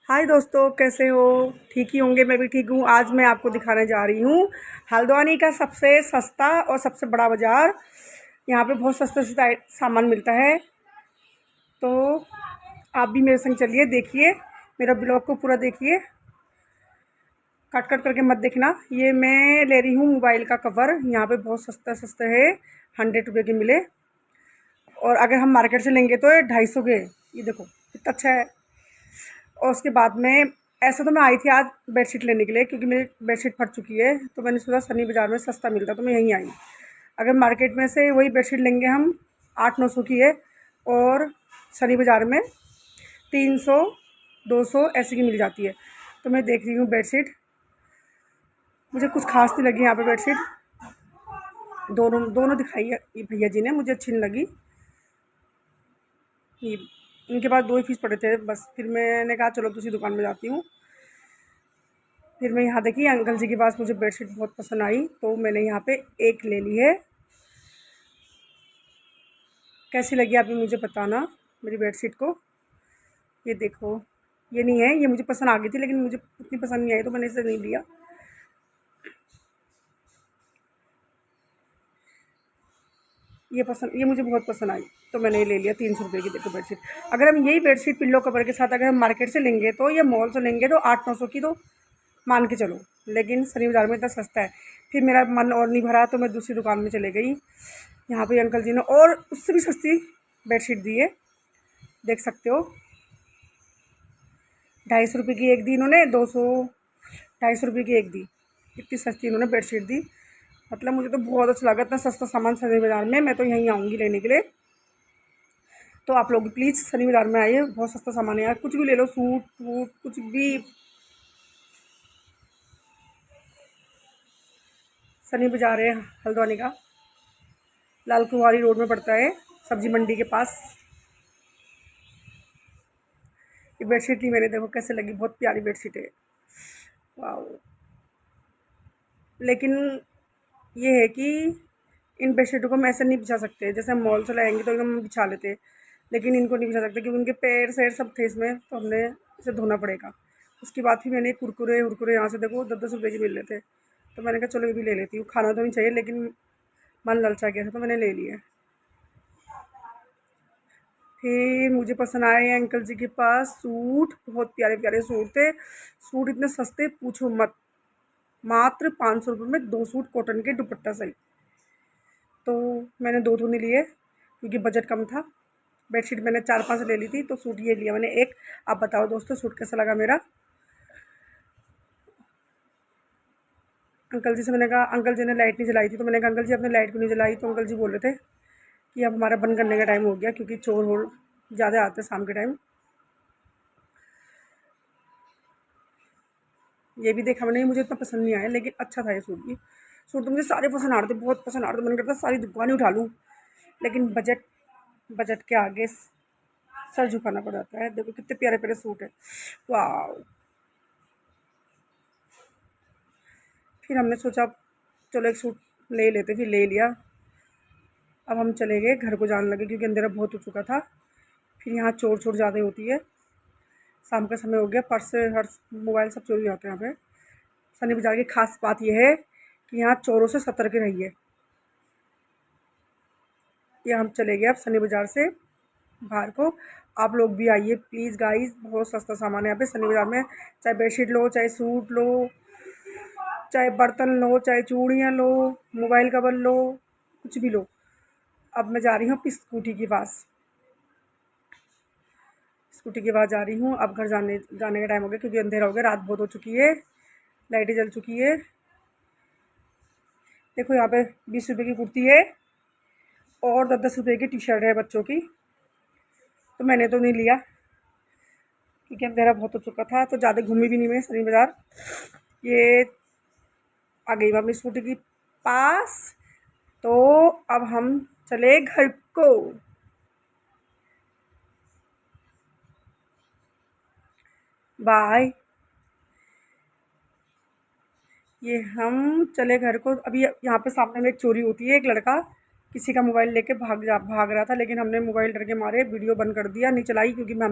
हाय दोस्तों, कैसे हो? ठीक ही होंगे, मैं भी ठीक हूँ। आज मैं आपको दिखाने जा रही हूँ हल्द्वानी का सबसे सस्ता और सबसे बड़ा बाज़ार। यहाँ पे बहुत सस्ता सस्ता सामान मिलता है। तो आप भी मेरे संग चलिए, देखिए मेरा ब्लॉग को पूरा देखिए, कट कट करके मत देखना। ये मैं ले रही हूँ मोबाइल का कवर। यहाँ पे बहुत सस्ता सस्ता है, 100 रुपये के मिले। और अगर हम मार्केट से लेंगे तो ये 250 के। ये देखो कितना अच्छा है। और उसके बाद में ऐसा तो मैं आई थी आज बेडशीट लेने के लिए, क्योंकि मेरी बेडशीट फट चुकी है। तो मैंने सोचा सनी बाज़ार में सस्ता मिलता तो मैं यहीं आई। अगर मार्केट में से वही बेडशीट लेंगे हम 800-900 की है, और सनी बाज़ार में 300-200 ऐसी की मिल जाती है। तो मैं देख रही हूँ बेडशीट, मुझे कुछ खास नहीं लगी यहाँ पे बेडशीट। दोनों दोनों दिखाई है ये भैया जी ने, मुझे अच्छी नहीं लगी। ये इनके पास 2 ही पीस पड़े थे बस। फिर मैंने कहा चलो दूसरी दुकान में जाती हूँ। फिर मैं यहाँ देखी अंकल जी के पास, मुझे बेडशीट बहुत पसंद आई तो मैंने यहाँ पे एक ले ली है। कैसी लगी आप भी मुझे बताना मेरी बेडशीट को। ये देखो, ये नहीं है, ये मुझे पसंद आ गई थी लेकिन मुझे उतनी पसंद नहीं आई तो मैंने इसे नहीं लिया। ये मुझे बहुत पसंद आई तो मैंने ये ले लिया। 300 रुपये की देखो बेडशीट। अगर हम यही बेडशीट पिल्लो कवर के साथ अगर हम मार्केट से लेंगे तो या मॉल से लेंगे तो 800-900 की तो मान के चलो, लेकिन सनी बाज़ार में इतना सस्ता है। फिर मेरा मन और नहीं भरा तो मैं दूसरी दुकान में चले गई। यहाँ पे अंकल जी ने और उससे भी सस्ती बेडशीट दी है, देख सकते हो। 250 रुपये की एक दी इन्होंने, 200-250 रुपये की एक दी। इतनी सस्ती इन्होंने बेडशीट दी। मतलब मुझे तो बहुत अच्छा लगा, इतना सस्ता सामान सनी बाज़ार में। मैं तो यहीं आऊँगी लेने के लिए। तो आप लोग प्लीज़ सनी बाज़ार में आइए, बहुत सस्ता सामान है यार। कुछ भी ले लो, सूट वूट कुछ भी। सनी बाज़ार है हल्द्वानी का, लाल कुंवारी रोड में पड़ता है, सब्जी मंडी के पास। ये बेडशीट ली मैंने, देखो कैसे लगी, बहुत प्यारी बेडशीट है। वाह। लेकिन ये है कि इन बेडशीटों को हम ऐसे नहीं बिछा सकते, जैसे हम मॉल से लाएंगे तो एकदम बिछा लेते, लेकिन इनको नहीं बिछा सकते क्योंकि उनके पैर सैर सब थे इसमें, तो हमने इसे धोना पड़ेगा। उसके बाद फिर मैंने कुरकुरे उरकुरे यहाँ से देखो 10-10 रुपये के मिल रहे थे, तो मैंने कहा चलो ये भी ले लेती हूँ। खाना तो नहीं चाहिए लेकिन मन ललचा गया था तो मैंने ले लिया। फिर मुझे पसंद आए अंकल जी के पास सूट, बहुत प्यारे प्यारे सूट थे। सूट इतने सस्ते पूछो मत, मात्र 500 रुपये में 2 सूट कॉटन के दुपट्टा सहित। तो मैंने 2 तो नहीं लिए क्योंकि बजट कम था। बेडशीट मैंने 4-5 ले ली थी तो सूट ये लिया मैंने एक। आप बताओ दोस्तों सूट कैसा लगा मेरा। अंकल जी से मैंने कहा, अंकल जी ने लाइट नहीं जलाई थी तो मैंने कहा अंकल जी आपने लाइट क्यों नहीं जलाई, तो अंकल जी बोल रहे थे कि अब हमारा बंद करने का टाइम हो गया क्योंकि चोर वोर ज़्यादा आते हैं शाम के टाइम। ये भी देखा मैंने, मुझे इतना पसंद नहीं आया लेकिन अच्छा था ये सूट भी। सूट तो मुझे सारे पसंद आ रहे थे, बहुत पसंद आ रहे थे। मन करता सारी दुकानें उठा लूँ, लेकिन बजट बजट के आगे सर झुकाना पड़ जाता है। देखो कितने प्यारे प्यारे सूट है, वाह। फिर हमने सोचा चलो एक सूट ले लेते, फिर ले लिया। अब हम चले गए घर को जाने लगे क्योंकि अंधेरा बहुत हो चुका था। फिर यहाँ चोर चोर ज़्यादा होती है, शाम का समय हो गया, पर्स हर्स मोबाइल सब चोरी हो जाते हैं यहाँ पे। सनी बाज़ार की खास बात यह है कि यहाँ चोरों से सतर्क रहिए। ये हम चले गए अब सनी बाज़ार से बाहर को। आप लोग भी आइए प्लीज़ गाइस, बहुत सस्ता सामान है यहाँ पे सनी बाज़ार में। चाहे बेडशीट लो, चाहे सूट लो, चाहे बर्तन लो, चाहे चूड़ियाँ लो, मोबाइल कवर लो, कुछ भी लो। अब मैं जा रही हूँ अपनी स्कूटी के पास, स्कूटी के पास जा रही हूँ। अब घर जाने जाने का टाइम हो गया क्योंकि अंधेरा हो गया, रात बहुत हो चुकी है, लाइटें जल चुकी है। देखो यहाँ पे 20 रुपये की कुर्ती है और 10-10 रुपये की टी शर्ट है बच्चों की। तो मैंने तो नहीं लिया क्योंकि अंधेरा बहुत हो चुका था, तो ज़्यादा घूमी भी नहीं मैं सनी बाज़ार। ये आ गई मैं अपनी स्कूटी के पास। तो अब हम चले घर को। बाय। ये हम चले घर को। अभी यहाँ पे सामने में एक चोरी होती है, एक लड़का किसी का मोबाइल लेके भाग रहा था, लेकिन हमने मोबाइल डर के मारे वीडियो बंद कर दिया, नहीं चलाई क्योंकि मैं